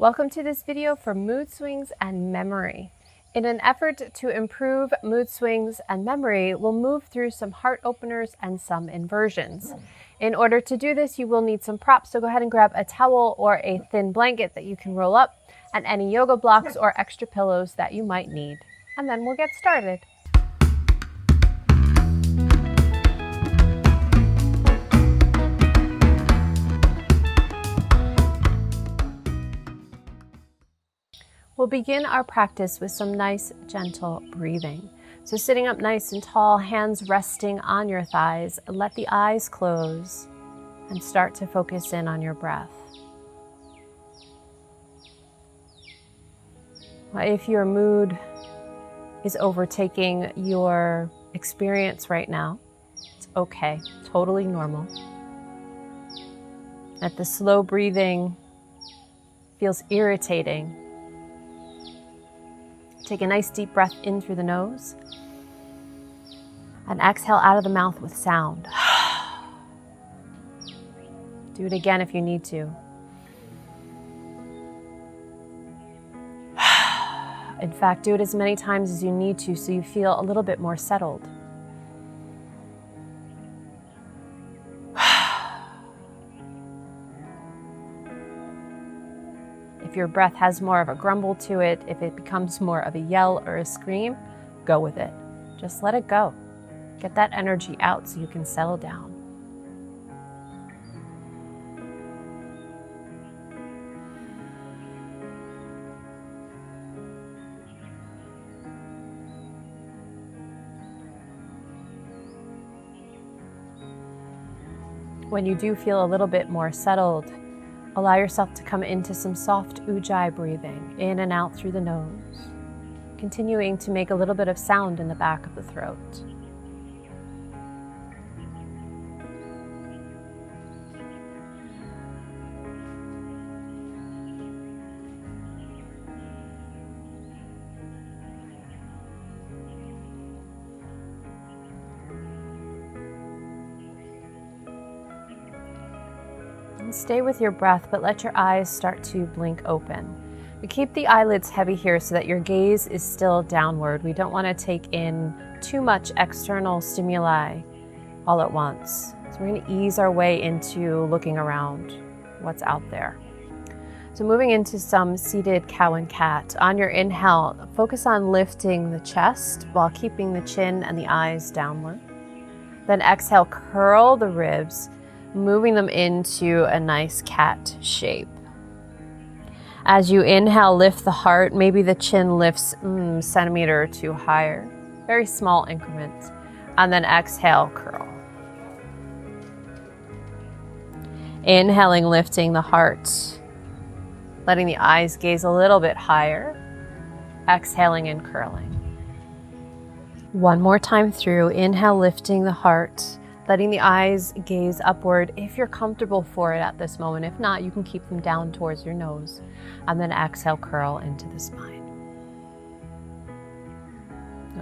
Welcome to this video for mood swings and memory. In an effort to improve mood swings and memory, we'll move through some heart openers and some inversions. In order to do this, you will need some props, so go ahead and grab a towel or a thin blanket that you can roll up, and any yoga blocks or extra pillows that you might need. And then we'll get started. We'll begin our practice with some nice, gentle breathing. So sitting up nice and tall, hands resting on your thighs, let the eyes close and start to focus in on your breath. If your mood is overtaking your experience right now, it's okay, totally normal. If the slow breathing feels irritating, take a nice deep breath in through the nose and exhale out of the mouth with sound. Do it again if you need to. In fact, do it as many times as you need to so you feel a little bit more settled. If your breath has more of a grumble to it, if it becomes more of a yell or a scream, go with it. Just let it go. Get that energy out so you can settle down. When you do feel a little bit more settled, allow yourself to come into some soft ujjayi breathing, in and out through the nose, continuing to make a little bit of sound in the back of the throat. Stay with your breath, but let your eyes start to blink open. We keep the eyelids heavy here so that your gaze is still downward. We don't want to take in too much external stimuli all at once. So we're going to ease our way into looking around what's out there. So moving into some seated cow and cat. On your inhale, focus on lifting the chest while keeping the chin and the eyes downward. Then exhale, curl the ribs, moving them into a nice cat shape. As you inhale, lift the heart. Maybe the chin lifts a centimeter or two higher. Very small increments. And then exhale, curl. Inhaling, lifting the heart. Letting the eyes gaze a little bit higher. Exhaling and curling. One more time through. Inhale, lifting the heart. Letting the eyes gaze upward if you're comfortable for it at this moment. If not, you can keep them down towards your nose. And then exhale, curl into the spine.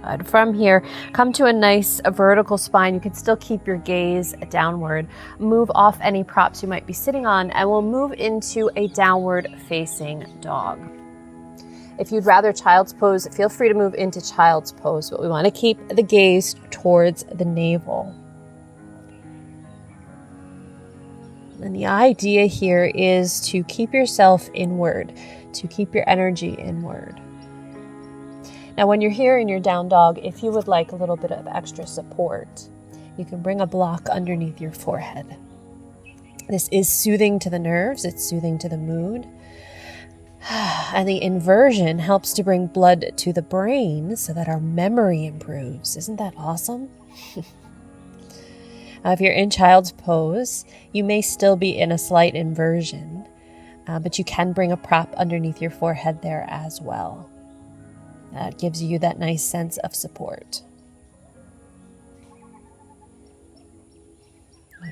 Good. From here, come to a nice vertical spine. You can still keep your gaze downward. Move off any props you might be sitting on, and we'll move into a downward facing dog. If you'd rather child's pose, feel free to move into child's pose, but we want to keep the gaze towards the navel. And the idea here is to keep yourself inward, to keep your energy inward. Now, when you're here in your down dog, if you would like a little bit of extra support, you can bring a block underneath your forehead. This is soothing to the nerves, it's soothing to the mood. And the inversion helps to bring blood to the brain so that our memory improves. Isn't that awesome? If you're in child's pose, you may still be in a slight inversion, but you can bring a prop underneath your forehead there as well. That gives you that nice sense of support.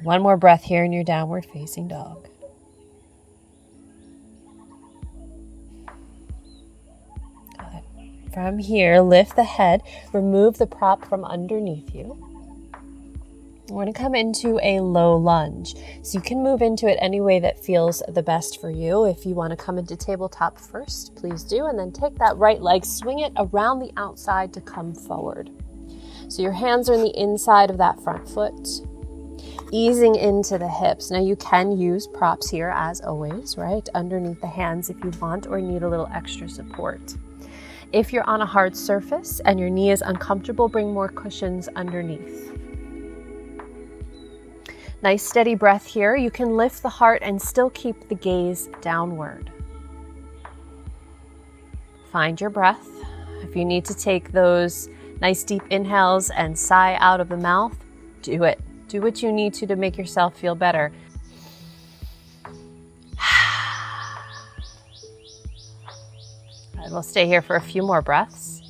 One more breath here in your downward facing dog. Good. From here, lift the head, remove the prop from underneath you. We're going to come into a low lunge. So you can move into it any way that feels the best for you. If you want to come into tabletop first, please do. And then take that right leg, swing it around the outside to come forward. So your hands are in the inside of that front foot, easing into the hips. Now you can use props here as always, right? Underneath the hands if you want or need a little extra support. If you're on a hard surface and your knee is uncomfortable, bring more cushions underneath. Nice steady breath here. You can lift the heart and still keep the gaze downward. Find your breath. If you need to take those nice deep inhales and sigh out of the mouth, do it. Do what you need to make yourself feel better. And we'll stay here for a few more breaths.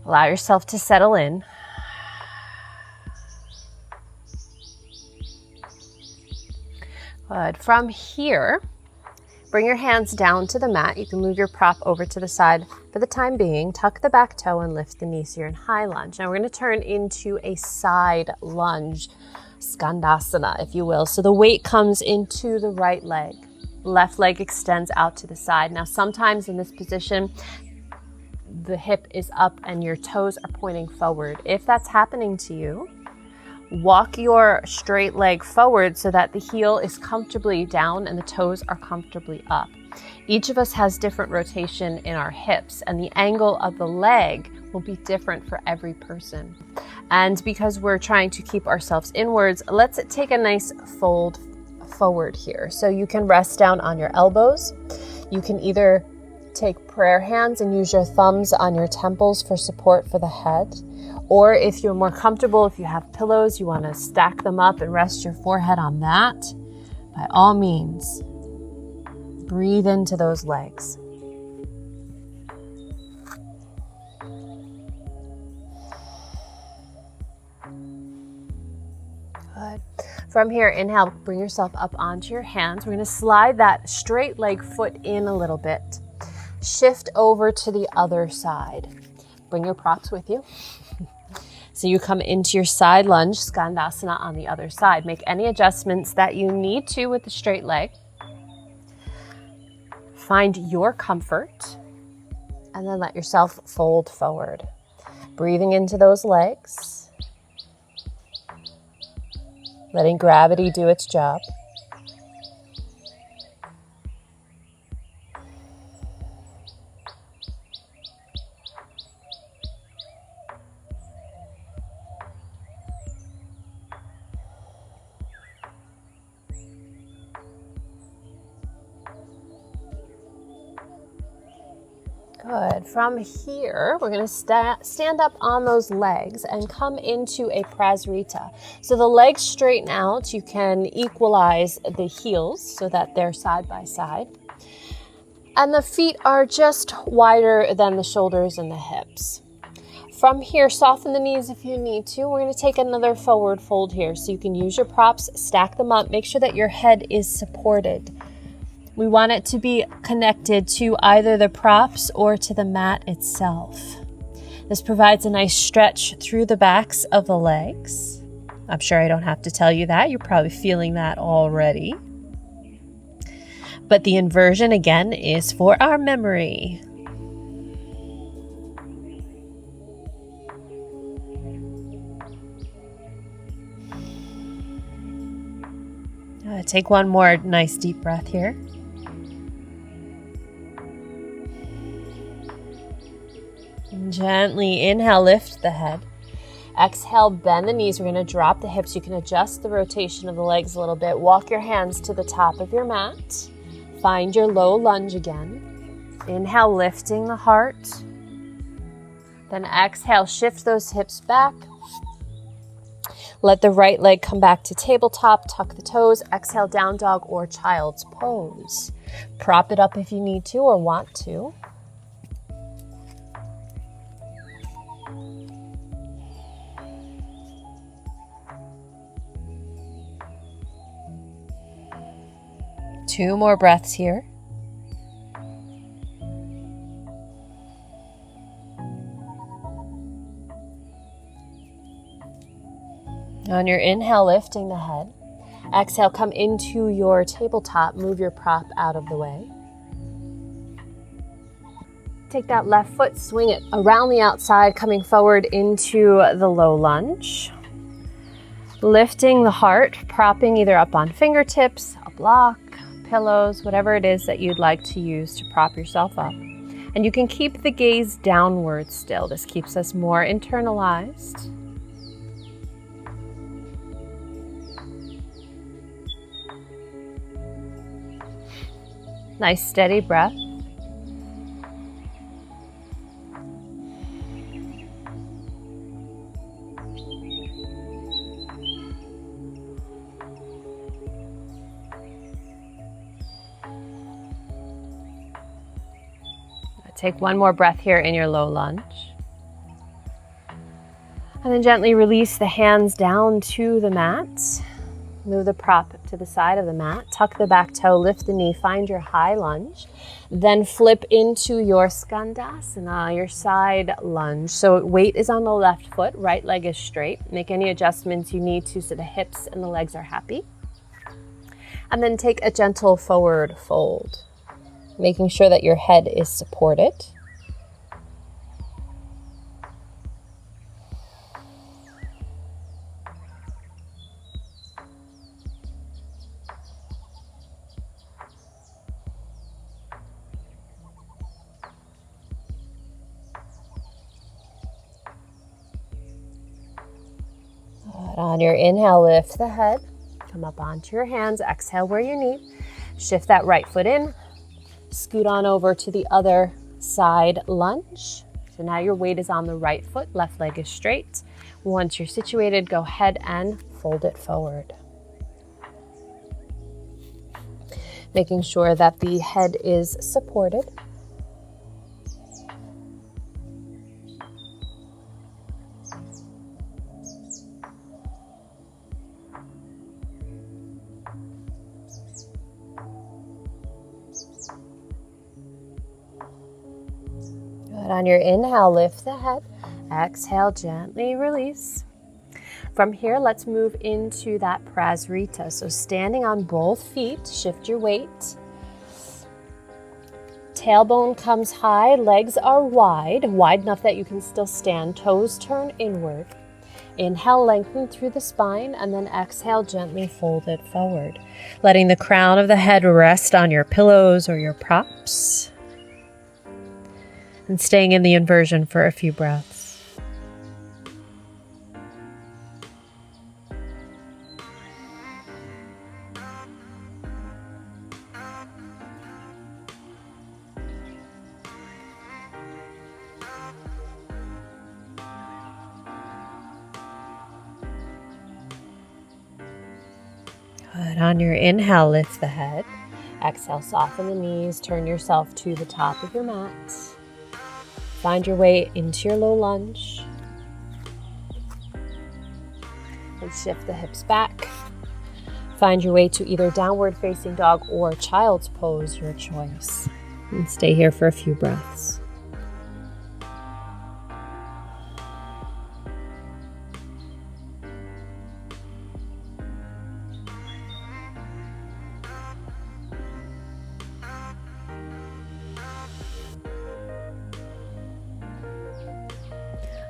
Allow yourself to settle in. Good. From here, bring your hands down to the mat. You can move your prop over to the side for the time being. Tuck the back toe and lift the knee so you're in high lunge. Now we're going to turn into a side lunge, skandasana, if you will. So the weight comes into the right leg. Left leg extends out to the side. Now sometimes in this position, the hip is up and your toes are pointing forward. If that's happening to you, walk your straight leg forward so that the heel is comfortably down and the toes are comfortably up. Each of us has different rotation in our hips, and the angle of the leg will be different for every person. And because we're trying to keep ourselves inwards, let's take a nice fold forward here. So you can rest down on your elbows. You can either take prayer hands and use your thumbs on your temples for support for the head. Or if you're more comfortable, if you have pillows, you want to stack them up and rest your forehead on that, by all means, breathe into those legs. Good. From here, inhale, bring yourself up onto your hands. We're going to slide that straight leg foot in a little bit. Shift over to the other side. Bring your props with you. So you come into your side lunge, skandasana on the other side. Make any adjustments that you need to with the straight leg. Find your comfort and then let yourself fold forward. Breathing into those legs. Letting gravity do its job. Good. From here, we're going to stand up on those legs and come into a prasarita. So the legs straighten out. You can equalize the heels so that they're side by side. And the feet are just wider than the shoulders and the hips. From here, soften the knees if you need to. We're going to take another forward fold here. So you can use your props, stack them up, make sure that your head is supported. We want it to be connected to either the props or to the mat itself. This provides a nice stretch through the backs of the legs. I'm sure I don't have to tell you that. You're probably feeling that already. But the inversion, again, is for our memory. Take one more nice deep breath here. And gently inhale, lift the head. Exhale, bend the knees. We're going to drop the hips. You can adjust the rotation of the legs a little bit. Walk your hands to the top of your mat. Find your low lunge again. Inhale, lifting the heart. Then exhale, shift those hips back. Let the right leg come back to tabletop. Tuck the toes. Exhale, down dog or child's pose. Prop it up if you need to or want to. Two more breaths here. On your inhale, lifting the head. Exhale, come into your tabletop. Move your prop out of the way. Take that left foot, swing it around the outside, coming forward into the low lunge. Lifting the heart, propping either up on fingertips, a block, pillows, whatever it is that you'd like to use to prop yourself up. And you can keep the gaze downward still. This keeps us more internalized. Nice steady breath. Take one more breath here in your low lunge. And then gently release the hands down to the mat. Move the prop to the side of the mat. Tuck the back toe, lift the knee, find your high lunge. Then flip into your skandasana, your side lunge. So weight is on the left foot, right leg is straight. Make any adjustments you need to so the hips and the legs are happy. And then take a gentle forward fold, making sure that your head is supported. On your inhale, lift the head. Come up onto your hands. Exhale where you need. Shift that right foot in. Scoot on over to the other side lunge. So now your weight is on the right foot, left leg is straight. Once you're situated, go ahead and fold it forward. Making sure that the head is supported. On your inhale, lift the head. Exhale, gently release. From here, let's move into that prasrita. So standing on both feet, shift your weight. Tailbone comes high, legs are wide enough that you can still stand. Toes turn inward. Inhale, lengthen through the spine, and then exhale, gently fold it forward. Letting the crown of the head rest on your pillows or your props. And staying in the inversion for a few breaths. Good. On your inhale, lift the head. Exhale, soften the knees, turn yourself to the top of your mat. Find your way into your low lunge. And shift the hips back. Find your way to either downward facing dog or child's pose, your choice. And stay here for a few breaths.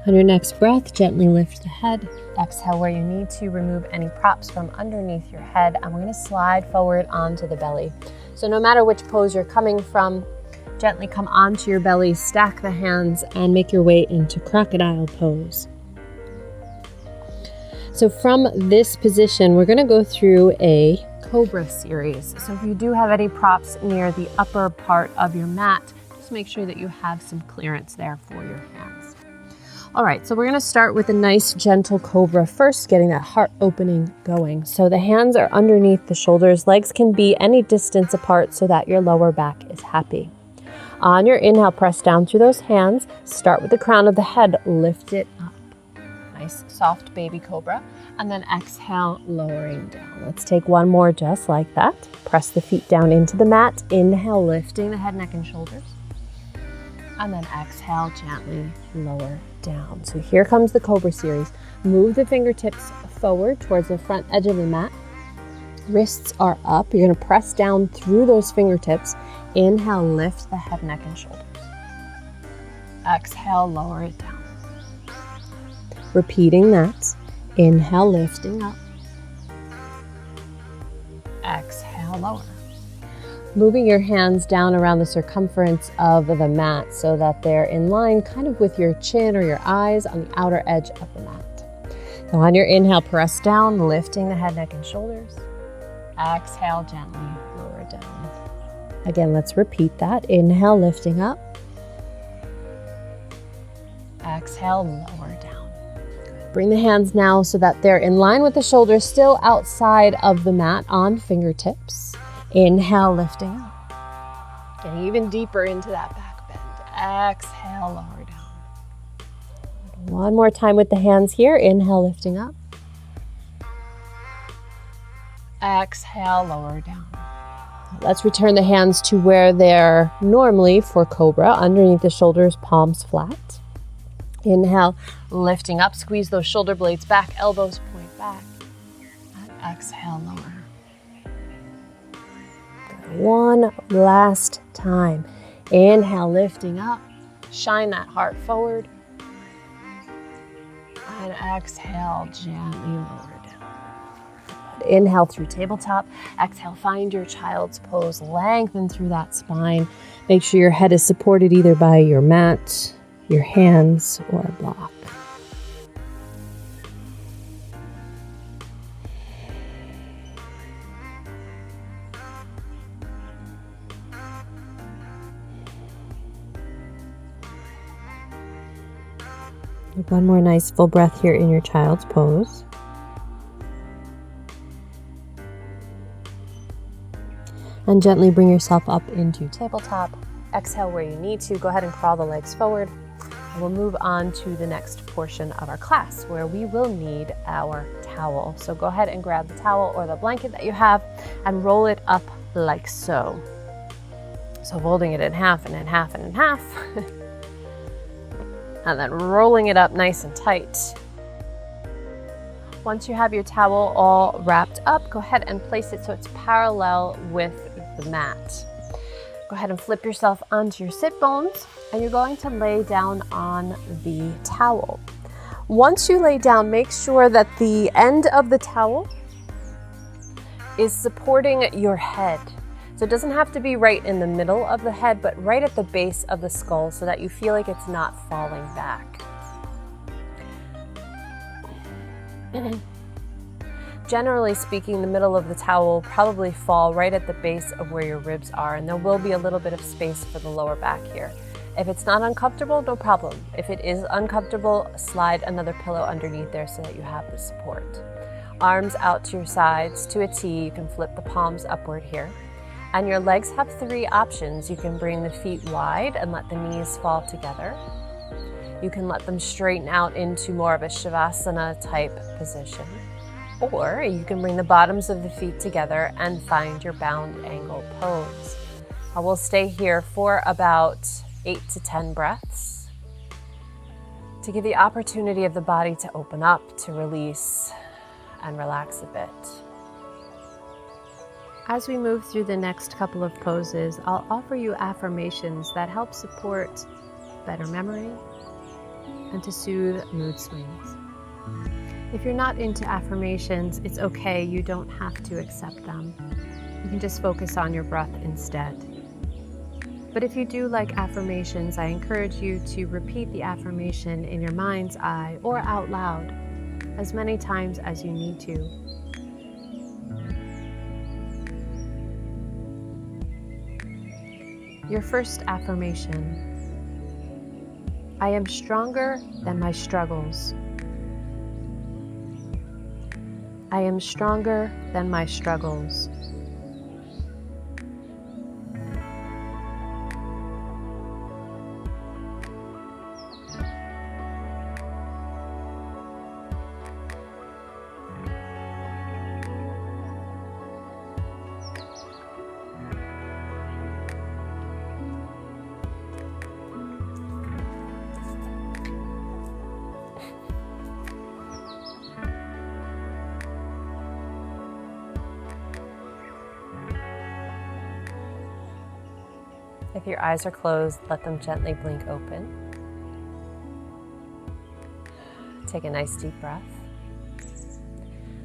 On your next breath, gently lift the head. Exhale where you need to. Remove any props from underneath your head. And we're going to slide forward onto the belly. So no matter which pose you're coming from, gently come onto your belly, stack the hands, and make your way into crocodile pose. So from this position, we're going to go through a cobra series. So if you do have any props near the upper part of your mat, just make sure that you have some clearance there for your hands. All right, so we're going to start with a nice gentle cobra first, getting that heart opening going. So the hands are underneath the shoulders. Legs can be any distance apart so that your lower back is happy. On your inhale, press down through those hands. Start with the crown of the head. Lift it up. Nice soft baby cobra. And then exhale, lowering down. Let's take one more just like that. Press the feet down into the mat. Inhale, lifting the head, neck, and shoulders. And then exhale, gently lower down. So here comes the Cobra series. Move the fingertips forward towards the front edge of the mat. Wrists are up. You're going to press down through those fingertips. Inhale, lift the head, neck, and shoulders. Exhale, lower it down. Repeating that. Inhale, lifting up. Exhale, lower. Moving your hands down around the circumference of the mat so that they're in line kind of with your chin or your eyes on the outer edge of the mat. So on your inhale, press down, lifting the head, neck, and shoulders. Exhale, gently lower down. Again, let's repeat that. Inhale, lifting up. Exhale, lower down. Bring the hands now so that they're in line with the shoulders, still outside of the mat on fingertips. Inhale, lifting up. Getting even deeper into that back bend. Exhale, lower down. One more time with the hands here. Inhale, lifting up. Exhale, lower down. Let's return the hands to where they're normally for Cobra, underneath the shoulders, palms flat. Inhale, lifting up, squeeze those shoulder blades back, elbows point back. And exhale, lower. Good. One last time. Inhale, lifting up, shine that heart forward. And exhale, gently lower down. Inhale through tabletop. Exhale, find your child's pose. Lengthen through that spine. Make sure your head is supported either by your mat, your hands, or a block. One more nice full breath here in your child's pose. And gently bring yourself up into tabletop. Exhale where you need to. Go ahead and crawl the legs forward. And we'll move on to the next portion of our class where we will need our towel. So go ahead and grab the towel or the blanket that you have and roll it up like so. So folding it in half and in half and in half. And then rolling it up nice and tight. Once you have your towel all wrapped up, go ahead and place it so it's parallel with the mat. Go ahead and flip yourself onto your sit bones, and you're going to lay down on the towel. Once you lay down, make sure that the end of the towel is supporting your head. So it doesn't have to be right in the middle of the head, but right at the base of the skull so that you feel like it's not falling back. Generally speaking, the middle of the towel will probably fall right at the base of where your ribs are, and there will be a little bit of space for the lower back here. If it's not uncomfortable, no problem. If it is uncomfortable, slide another pillow underneath there so that you have the support. Arms out to your sides to a T. You can flip the palms upward here. And your legs have three options. You can bring the feet wide and let the knees fall together. You can let them straighten out into more of a Shavasana type position. Or you can bring the bottoms of the feet together and find your bound angle pose. I will stay here for about 8 to 10 breaths to give the opportunity of the body to open up, to release, and relax a bit. As we move through the next couple of poses, I'll offer you affirmations that help support better memory and to soothe mood swings. If you're not into affirmations, it's okay. You don't have to accept them. You can just focus on your breath instead. But if you do like affirmations, I encourage you to repeat the affirmation in your mind's eye or out loud as many times as you need to. Your first affirmation: I am stronger than my struggles. I am stronger than my struggles. If your eyes are closed, let them gently blink open. Take a nice deep breath.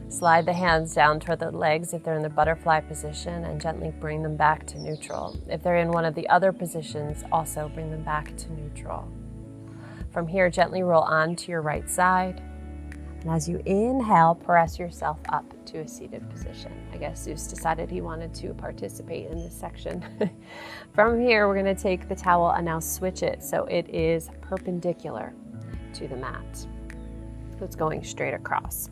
Slide the hands down toward the legs if they're in the butterfly position and gently bring them back to neutral. If they're in one of the other positions, also bring them back to neutral. From here, gently roll onto your right side. And as you inhale, press yourself up to a seated position. I guess Zeus decided he wanted to participate in this section. From here, we're going to take the towel and now switch it so it is perpendicular to the mat. So it's going straight across.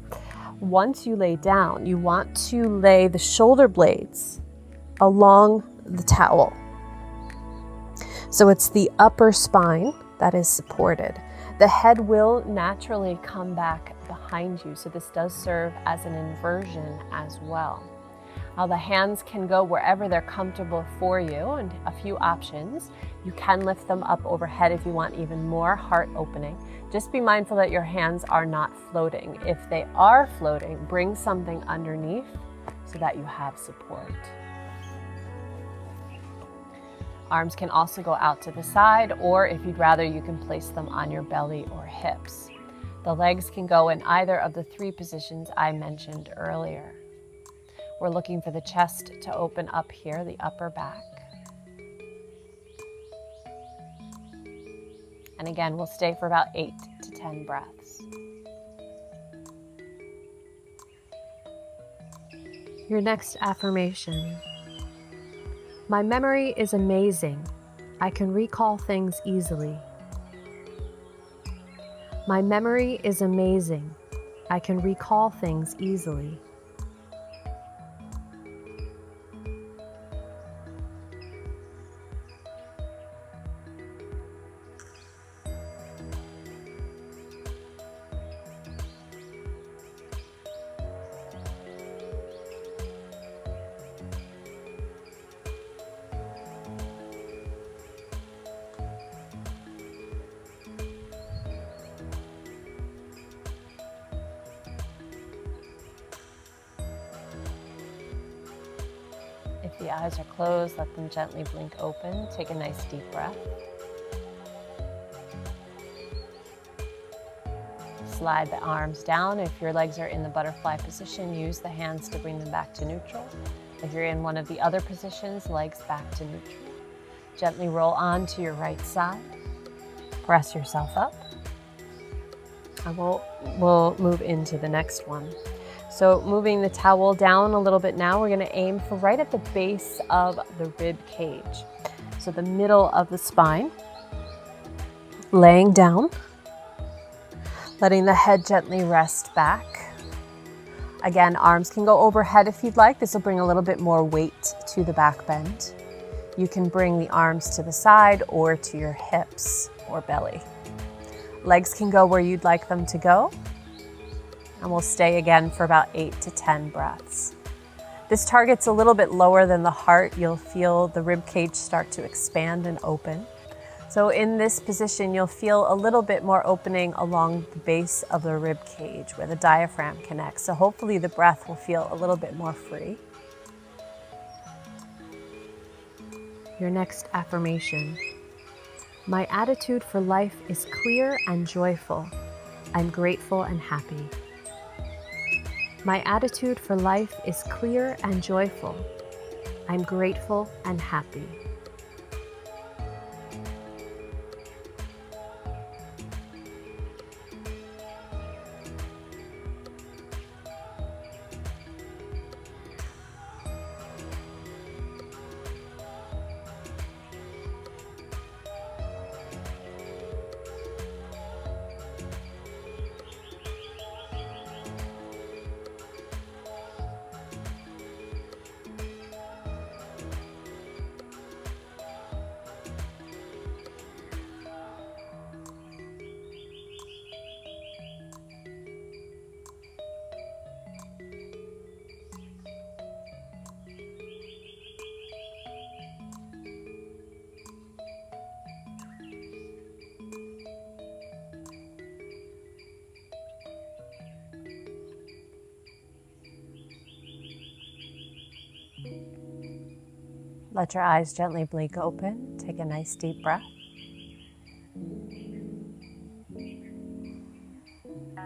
Once you lay down, you want to lay the shoulder blades along the towel. So it's the upper spine that is supported. The head will naturally come back behind you, so this does serve as an inversion as well. Now the hands can go wherever they're comfortable for you, and a few options. You can lift them up overhead if you want even more heart opening. Just be mindful that your hands are not floating. If they are floating, bring something underneath so that you have support. Arms can also go out to the side, or if you'd rather, you can place them on your belly or hips. The legs can go in either of the three positions I mentioned earlier. We're looking for the chest to open up here, the upper back. And again, we'll stay for about 8 to 10 breaths. Your next affirmation. My memory is amazing. I can recall things easily. My memory is amazing. I can recall things easily. If the eyes are closed, let them gently blink open. Take a nice deep breath. Slide the arms down. If your legs are in the butterfly position, use the hands to bring them back to neutral. If you're in one of the other positions, legs back to neutral. Gently roll on to your right side. Press yourself up. And we'll move into the next one. So moving the towel down a little bit now, we're going to aim for right at the base of the rib cage. So the middle of the spine. Laying down. Letting the head gently rest back. Again, arms can go overhead if you'd like. This will bring a little bit more weight to the back bend. You can bring the arms to the side or to your hips or belly. Legs can go where you'd like them to go. And we'll stay again for about 8 to 10 breaths. This target's a little bit lower than the heart. You'll feel the rib cage start to expand and open. So in this position, you'll feel a little bit more opening along the base of the rib cage where the diaphragm connects. So hopefully the breath will feel a little bit more free. Your next affirmation. My attitude for life is clear and joyful. I'm grateful and happy. My attitude for life is clear and joyful. I'm grateful and happy. Let your eyes gently blink open. Take a nice deep breath.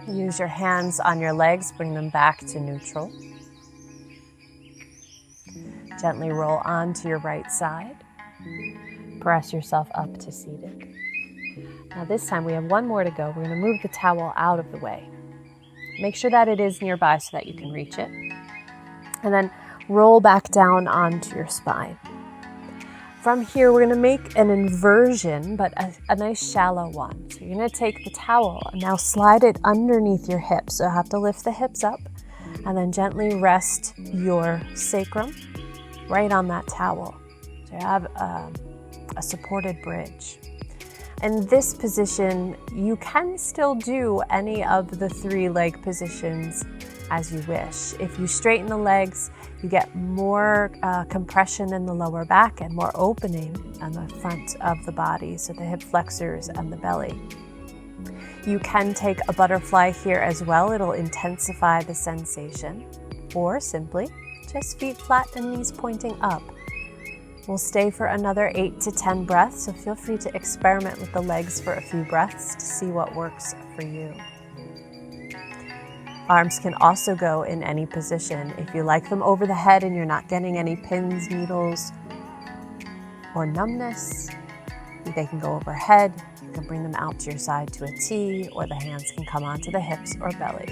Use your hands on your legs, bring them back to neutral. Gently roll onto your right side. Press yourself up to seated. Now this time we have one more to go. We're going to move the towel out of the way. Make sure that it is nearby so that you can reach it. And then roll back down onto your spine. From here, we're going to make an inversion, but a nice shallow one. So you're going to take the towel and now slide it underneath your hips. So you have to lift the hips up and then gently rest your sacrum right on that towel. So you have a supported bridge. In this position, you can still do any of the 3 leg positions as you wish. If you straighten the legs, you get more compression in the lower back and more opening on the front of the body, so the hip flexors and the belly. You can take a butterfly here as well. It'll intensify the sensation. Or simply, just feet flat and knees pointing up. We'll stay for another 8 to 10 breaths, so feel free to experiment with the legs for a few breaths to see what works for you. Arms can also go in any position. If you like them over the head and you're not getting any pins, needles, or numbness, they can go overhead. You can bring them out to your side to a T, or the hands can come onto the hips or belly.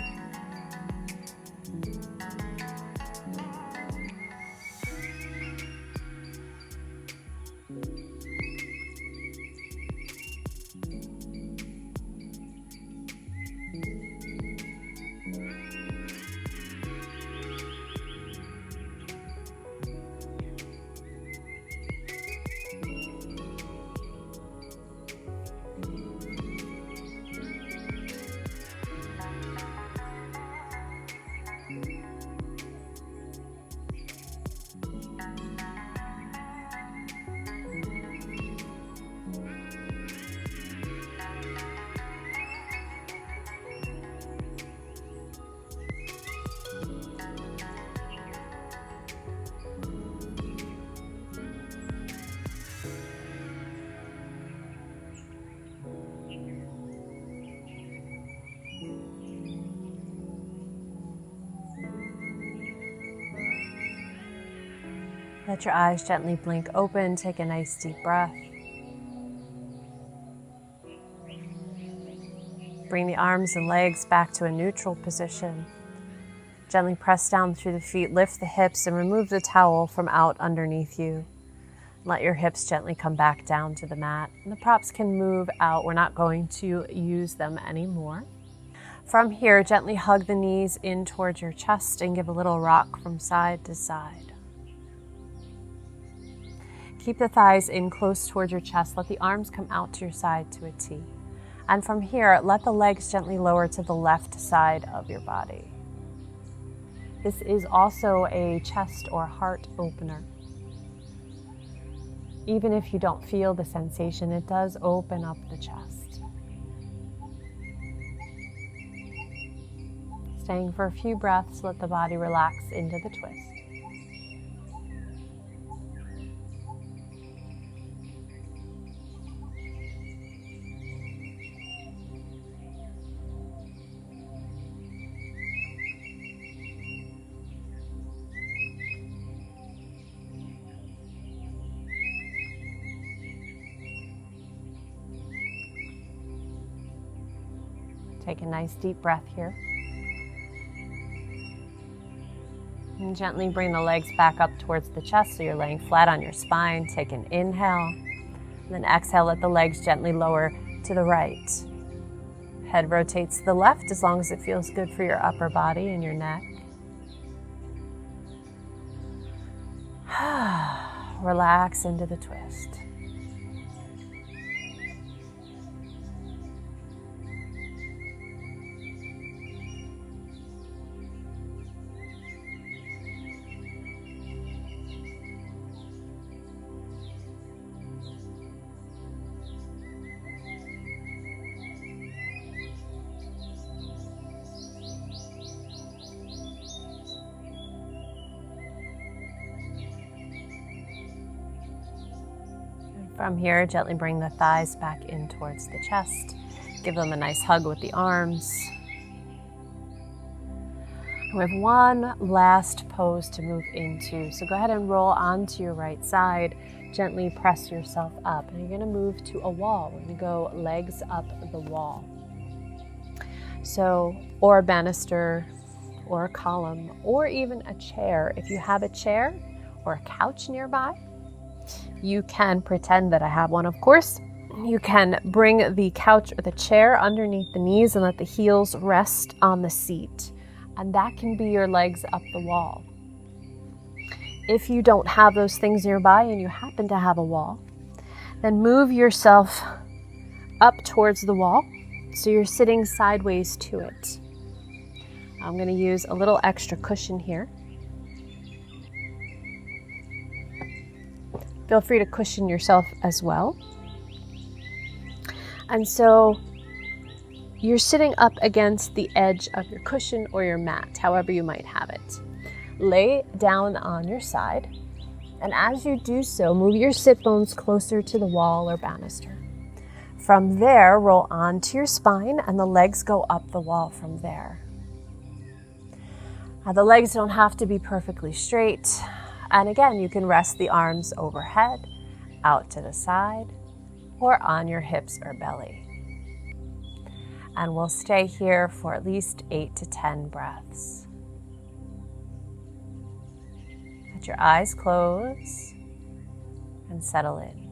Let your eyes gently blink open. Take a nice deep breath. Bring the arms and legs back to a neutral position. Gently press down through the feet, lift the hips, and remove the towel from out underneath you. Let your hips gently come back down to the mat. And the props can move out. We're not going to use them anymore. From here, gently hug the knees in towards your chest and give a little rock from side to side. Keep the thighs in close towards your chest. Let the arms come out to your side to a T. And from here, let the legs gently lower to the left side of your body. This is also a chest or heart opener. Even if you don't feel the sensation, it does open up the chest. Staying for a few breaths, let the body relax into the twist. Take a nice deep breath here. And gently bring the legs back up towards the chest so you're laying flat on your spine. Take an inhale. And then exhale, let the legs gently lower to the right. Head rotates to the left as long as it feels good for your upper body and your neck. Relax into the twist. From here, gently bring the thighs back in towards the chest. Give them a nice hug with the arms. We have one last pose to move into. So go ahead and roll onto your right side. Gently press yourself up. And you're going to move to a wall. We're going to go legs up the wall. So, or a banister, or a column, or even a chair. If you have a chair or a couch nearby, you can pretend that I have one, of course. You can bring the couch or the chair underneath the knees and let the heels rest on the seat. And that can be your legs up the wall. If you don't have those things nearby and you happen to have a wall, then move yourself up towards the wall so you're sitting sideways to it. I'm going to use a little extra cushion here. Feel free to cushion yourself as well. And so you're sitting up against the edge of your cushion or your mat, however you might have it. Lay down on your side, and as you do so, move your sit bones closer to the wall or banister. From there, roll onto your spine, and the legs go up the wall from there. Now, the legs don't have to be perfectly straight, and again, you can rest the arms overhead, out to the side, or on your hips or belly. And we'll stay here for at least 8 to 10 breaths. Let your eyes close and settle in.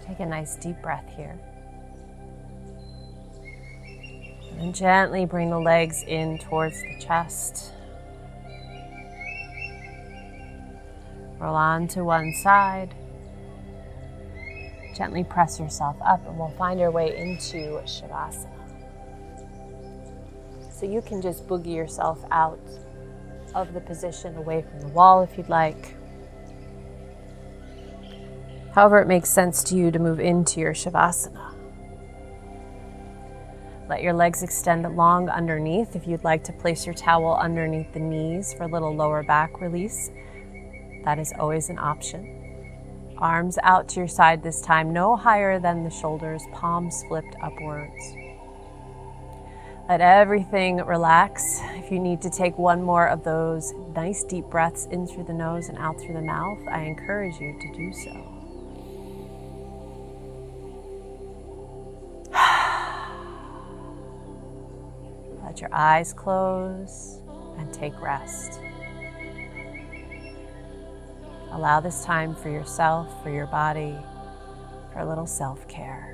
Take a nice deep breath here. And gently bring the legs in towards the chest. Roll on to one side. Gently press yourself up, and we'll find our way into Shavasana. So you can just boogie yourself out of the position away from the wall if you'd like. However it makes sense to you to move into your Shavasana. Let your legs extend long underneath. If you'd like to place your towel underneath the knees for a little lower back release, that is always an option. Arms out to your side this time, no higher than the shoulders, palms flipped upwards. Let everything relax. If you need to take one more of those nice deep breaths in through the nose and out through the mouth, I encourage you to do so. Let your eyes close and take rest. Allow this time for yourself, for your body, for a little self-care.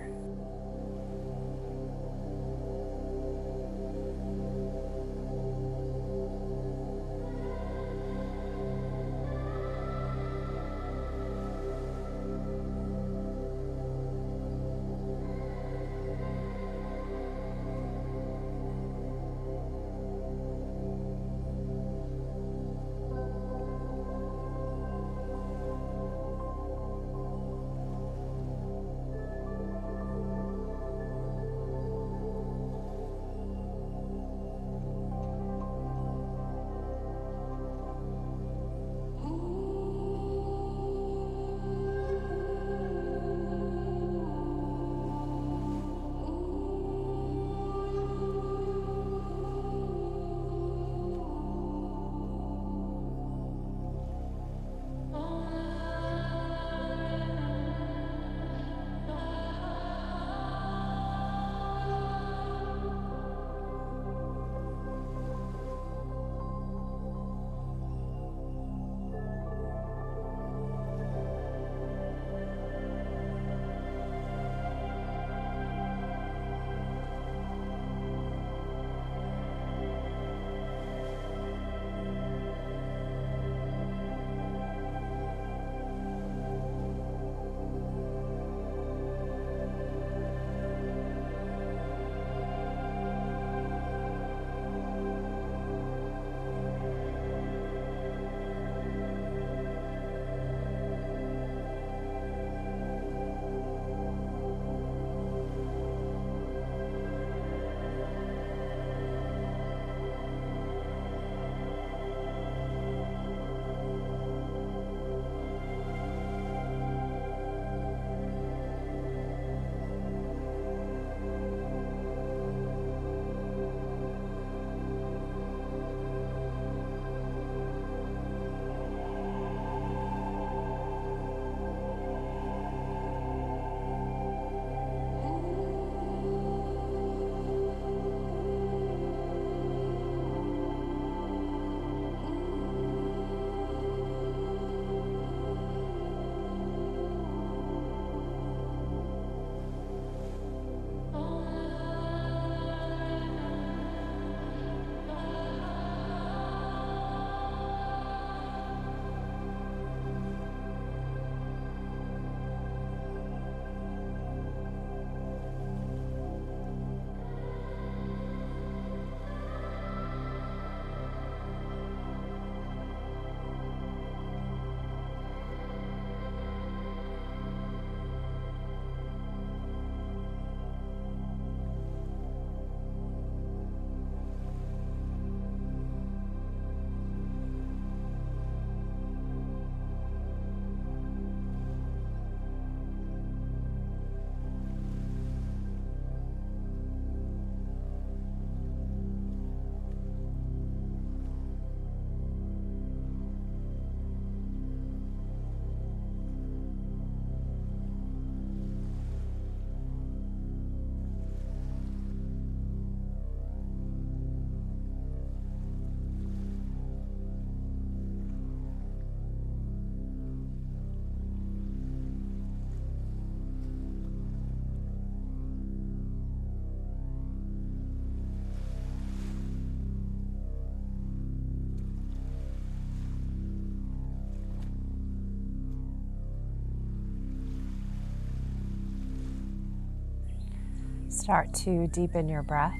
Start to deepen your breath.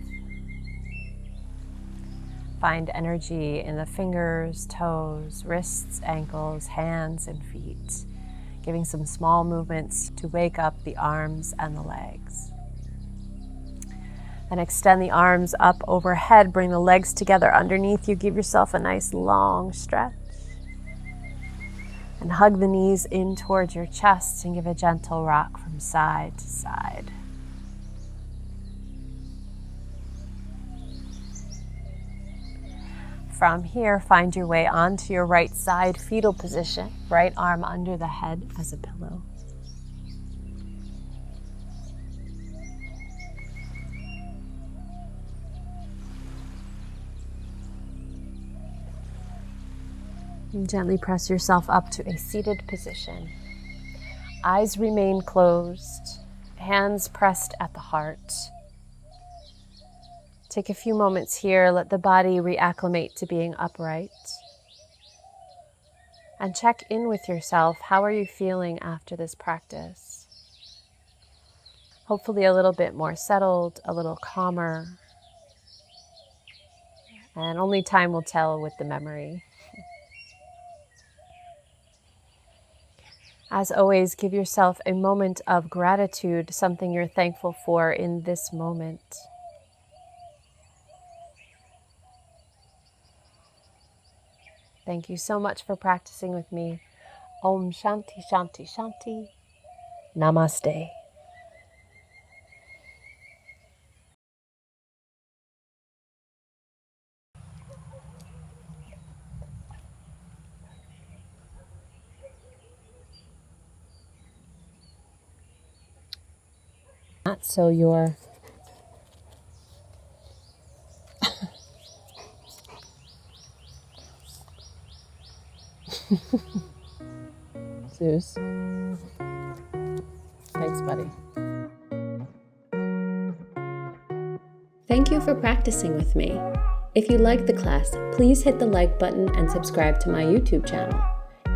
Find energy in the fingers, toes, wrists, ankles, hands, and feet, giving some small movements to wake up the arms and the legs. And extend the arms up overhead, bring the legs together underneath you, give yourself a nice long stretch. And hug the knees in towards your chest and give a gentle rock from side to side. From here, find your way onto your right side, fetal position, right arm under the head as a pillow. And gently press yourself up to a seated position. Eyes remain closed, hands pressed at the heart. Take a few moments here, let the body reacclimate to being upright. And check in with yourself. How are you feeling after this practice? Hopefully a little bit more settled, a little calmer. And only time will tell with the memory. As always, give yourself a moment of gratitude, something you're thankful for in this moment. Thank you so much for practicing with me. Om Shanti Shanti Shanti. Namaste. So you're Zeus. Thanks, buddy. Thank you for practicing with me. If you liked the class, please hit the like button and subscribe to my YouTube channel.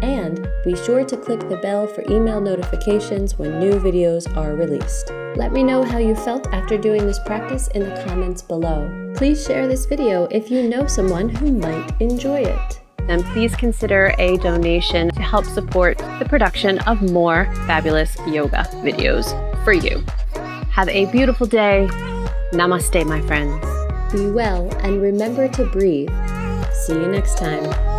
And be sure to click the bell for email notifications when new videos are released. Let me know how you felt after doing this practice in the comments below. Please share this video if you know someone who might enjoy it. And please consider a donation to help support the production of more fabulous yoga videos for you. Have a beautiful day. Namaste, my friends. Be well and remember to breathe. See you next time.